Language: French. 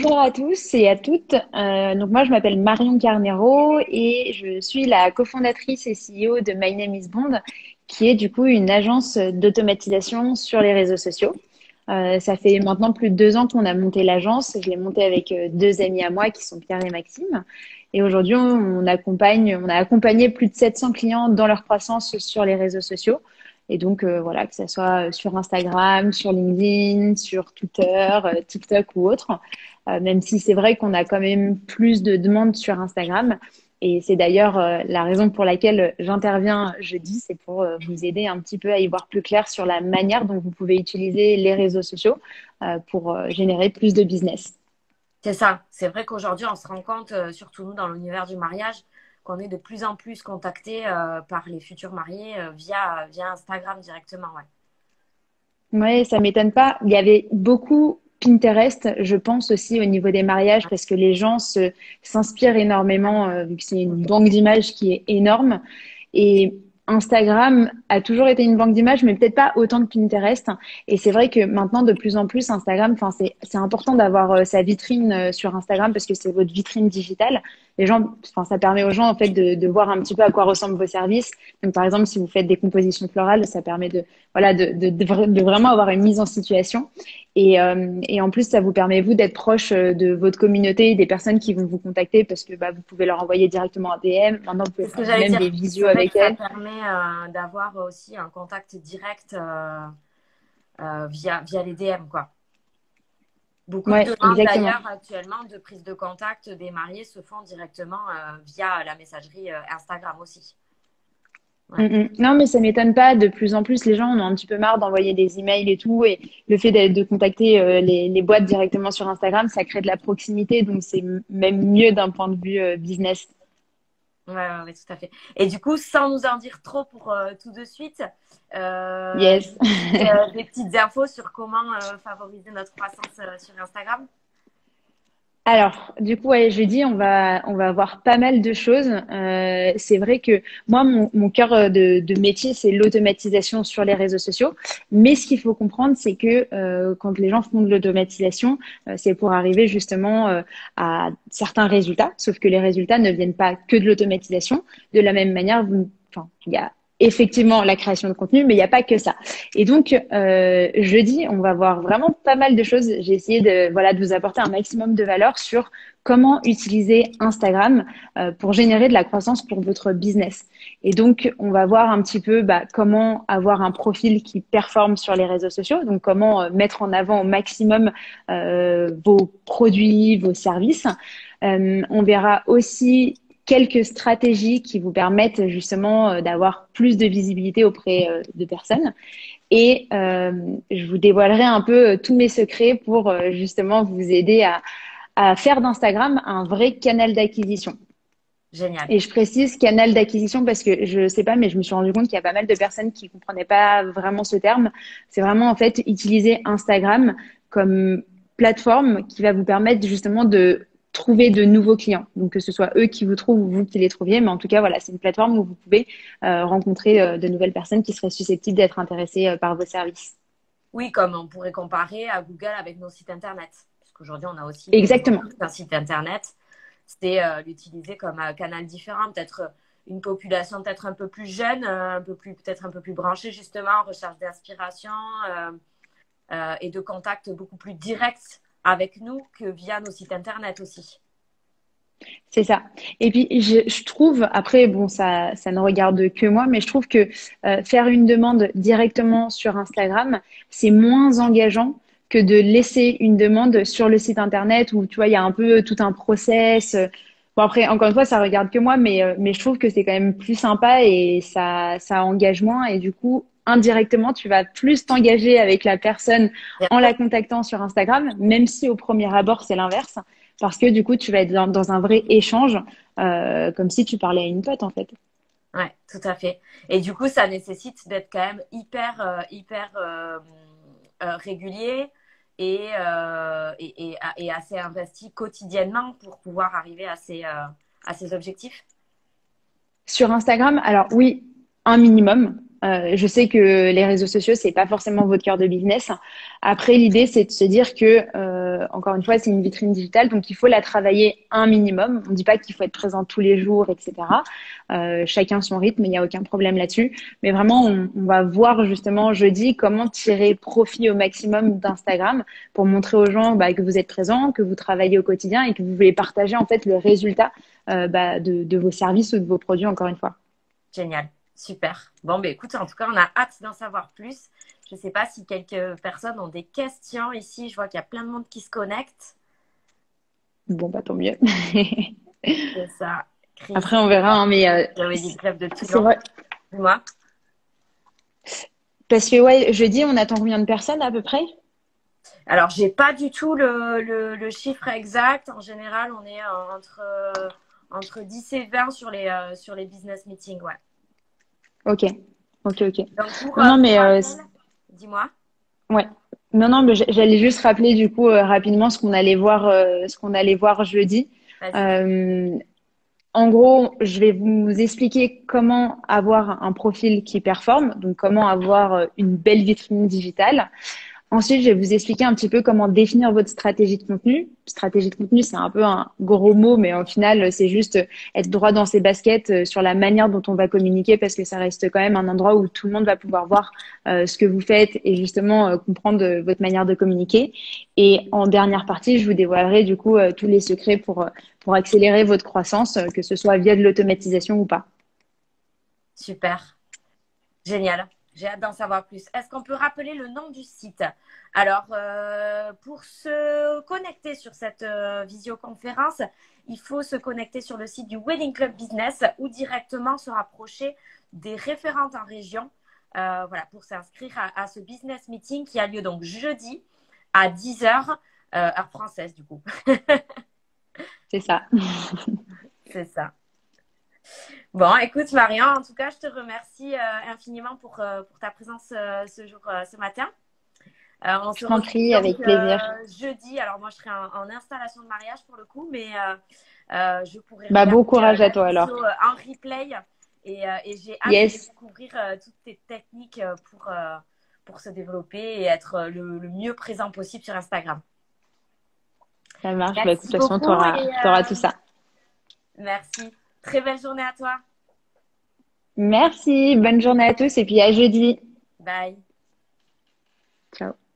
Bonjour à tous et à toutes. Donc moi, je m'appelle Marion Carnero et je suis la cofondatrice et CEO de My Name is Bond, qui est du coup une agence d'automatisation sur les réseaux sociaux. Ça fait maintenant plus de 2 ans qu'on a monté l'agence. Je l'ai montée avec deux amis à moi qui sont Pierre et Maxime. Et aujourd'hui, on a accompagné plus de 700 clients dans leur croissance sur les réseaux sociaux. Et donc, voilà, que ce soit sur Instagram, sur LinkedIn, sur Twitter, TikTok ou autre. Même si c'est vrai qu'on a quand même plus de demandes sur Instagram. Et c'est d'ailleurs la raison pour laquelle j'interviens jeudi, c'est pour vous aider un petit peu à y voir plus clair sur la manière dont vous pouvez utiliser les réseaux sociaux pour générer plus de business. C'est ça. C'est vrai qu'aujourd'hui, on se rend compte, surtout nous dans l'univers du mariage, qu'on est de plus en plus contacté par les futurs mariés via Instagram directement. Ouais. Oui, ça m'étonne pas. Il y avait beaucoup Pinterest, je pense aussi au niveau des mariages, parce que les gens s'inspirent énormément, vu que c'est une banque d'images qui est énorme. Et Instagram a toujours été une banque d'images, mais peut-être pas autant que Pinterest. Et c'est vrai que maintenant, de plus en plus, Instagram, enfin, c'est important d'avoir sa vitrine sur Instagram parce que c'est votre vitrine digitale. Les gens, enfin, ça permet aux gens, en fait, de voir un petit peu à quoi ressemblent vos services. Donc, par exemple, si vous faites des compositions florales, ça permet de, voilà, de vraiment avoir une mise en situation. Et en plus, ça vous permet, vous, d'être proche de votre communauté et des personnes qui vont vous contacter parce que bah, vous pouvez leur envoyer directement un DM. Maintenant, vous pouvez C'est ce que faire j'allais même des dire. visios C'est vrai que avec ça elles. permet d'avoir aussi un contact direct via les DM, quoi. Beaucoup de Ouais, demandes exactement. d'ailleurs actuellement de prise de contact des mariés se font directement via la messagerie Instagram aussi. Mm, Ouais. mm. Non, mais ça m'étonne pas. De plus en plus, les gens en ont un petit peu marre d'envoyer des emails et tout. Et le fait de contacter les boîtes directement sur Instagram, ça crée de la proximité. Donc, c'est même mieux d'un point de vue business. Ouais, ouais, ouais, tout à fait. Et du coup, sans nous en dire trop pour tout de suite, Yes. des petites infos sur comment favoriser notre croissance sur Instagram. Alors, du coup, ouais, jeudi, on va voir pas mal de choses. C'est vrai que moi, mon cœur de métier, c'est l'automatisation sur les réseaux sociaux. Mais ce qu'il faut comprendre, c'est que quand les gens font de l'automatisation, c'est pour arriver justement à certains résultats. Sauf que les résultats ne viennent pas que de l'automatisation. De la même manière, enfin, il y a effectivement la création de contenu, mais il n'y a pas que ça. Et donc, jeudi, on va voir vraiment pas mal de choses. J'ai essayé voilà, de vous apporter un maximum de valeur sur comment utiliser Instagram pour générer de la croissance pour votre business. Et donc, on va voir un petit peu bah, comment avoir un profil qui performe sur les réseaux sociaux, donc comment mettre en avant au maximum vos produits, vos services. On verra aussi quelques stratégies qui vous permettent justement d'avoir plus de visibilité auprès de personnes. Et je vous dévoilerai un peu tous mes secrets pour justement vous aider à faire d'Instagram un vrai canal d'acquisition. Génial. Et je précise canal d'acquisition parce que je sais pas, mais je me suis rendu compte qu'il y a pas mal de personnes qui comprenaient pas vraiment ce terme. C'est vraiment en fait utiliser Instagram comme plateforme qui va vous permettre justement de trouver de nouveaux clients. Donc que ce soit eux qui vous trouvent ou vous qui les trouviez, mais en tout cas voilà, c'est une plateforme où vous pouvez rencontrer de nouvelles personnes qui seraient susceptibles d'être intéressées par vos services. Oui, comme on pourrait comparer à Google avec nos sites Internet. Puisqu'aujourd'hui, on a aussi Exactement. un site Internet. C'est l'utiliser comme un canal différent, peut-être une population peut-être un peu plus jeune, peut-être un peu plus branchée justement, en recherche d'inspiration et de contact beaucoup plus direct avec nous que via nos sites Internet aussi. C'est ça. Et puis, je trouve, après, bon, ça ne regarde que moi, mais je trouve que faire une demande directement sur Instagram, c'est moins engageant que de laisser une demande sur le site Internet où, tu vois, il y a un peu tout un process. Bon, après, encore une fois, ça regarde que moi, mais je trouve que c'est quand même plus sympa et ça engage moins. Et du coup, indirectement, tu vas plus t'engager avec la personne Bien en sûr. la contactant sur Instagram, même si au premier abord, c'est l'inverse. Parce que du coup, tu vas être dans un vrai échange, comme si tu parlais à une pote, en fait. Ouais, tout à fait. Et du coup, ça nécessite d'être quand même hyper régulier et assez investi quotidiennement pour pouvoir arriver à ces objectifs. Sur Instagram, alors oui, un minimum. Je sais que les réseaux sociaux, c'est pas forcément votre cœur de business. Après, l'idée, c'est de se dire que, encore une fois, c'est une vitrine digitale, donc il faut la travailler un minimum. On ne dit pas qu'il faut être présent tous les jours, etc. Chacun son rythme, il n'y a aucun problème là-dessus. Mais vraiment, on va voir justement jeudi comment tirer profit au maximum d'Instagram pour montrer aux gens que vous êtes présent, que vous travaillez au quotidien et que vous voulez partager en fait le résultat de vos services ou de vos produits, encore une fois. Génial, super. Bon, ben écoute, en tout cas, on a hâte d'en savoir plus. Je ne sais pas si quelques personnes ont des questions ici. Je vois qu'il y a plein de monde qui se connecte. Bon, bah tant mieux. C'est ça. Chris, Après, on verra, hein, mais Wedding Club de c'est Toulon. vrai. Dis-moi. Parce que, ouais, jeudi, on attend combien de personnes à peu près? Alors, j'ai pas du tout le chiffre exact. En général, on est entre 10 et 20 sur les business meetings. Ouais. Ok, ok, ok. Donc, Non, non, pour mais rappel, dis-moi. ouais. Non, non, mais j'allais juste rappeler du coup rapidement ce qu'on allait voir jeudi. Vas-y. Euh, En gros, je vais vous expliquer comment avoir un profil qui performe, donc comment avoir une belle vitrine digitale. Ensuite, je vais vous expliquer un petit peu comment définir votre stratégie de contenu. Stratégie de contenu, c'est un peu un gros mot, mais au final, c'est juste être droit dans ses baskets sur la manière dont on va communiquer, parce que ça reste quand même un endroit où tout le monde va pouvoir voir ce que vous faites et justement comprendre votre manière de communiquer. Et en dernière partie, je vous dévoilerai du coup tous les secrets pour accélérer votre croissance, que ce soit via de l'automatisation ou pas. Super. Génial. J'ai hâte d'en savoir plus. Est-ce qu'on peut rappeler le nom du site? Alors, pour se connecter sur cette visioconférence, il faut se connecter sur le site du Wedding Club Business ou directement se rapprocher des référentes en région voilà, pour s'inscrire à ce business meeting qui a lieu donc jeudi à 10 heures, heure française du coup. C'est ça. C'est ça. Bon, écoute, Marion, en tout cas, je te remercie infiniment pour ta présence ce matin. On Je se t'en retrouve prie, donc avec plaisir. jeudi. Alors, moi, je serai en installation de mariage pour le coup, mais je pourrai Bah, regarder bon courage à la toi alors. vidéo en replay et j'ai hâte de Yes, découvrir toutes tes techniques pour se développer et être le mieux présent possible sur Instagram. ça marche. Bah, écoute, Merci de toute façon, beaucoup et t'auras tout ça. merci. Très belle journée à toi. Merci, bonne journée à tous et puis à jeudi. Bye. Ciao.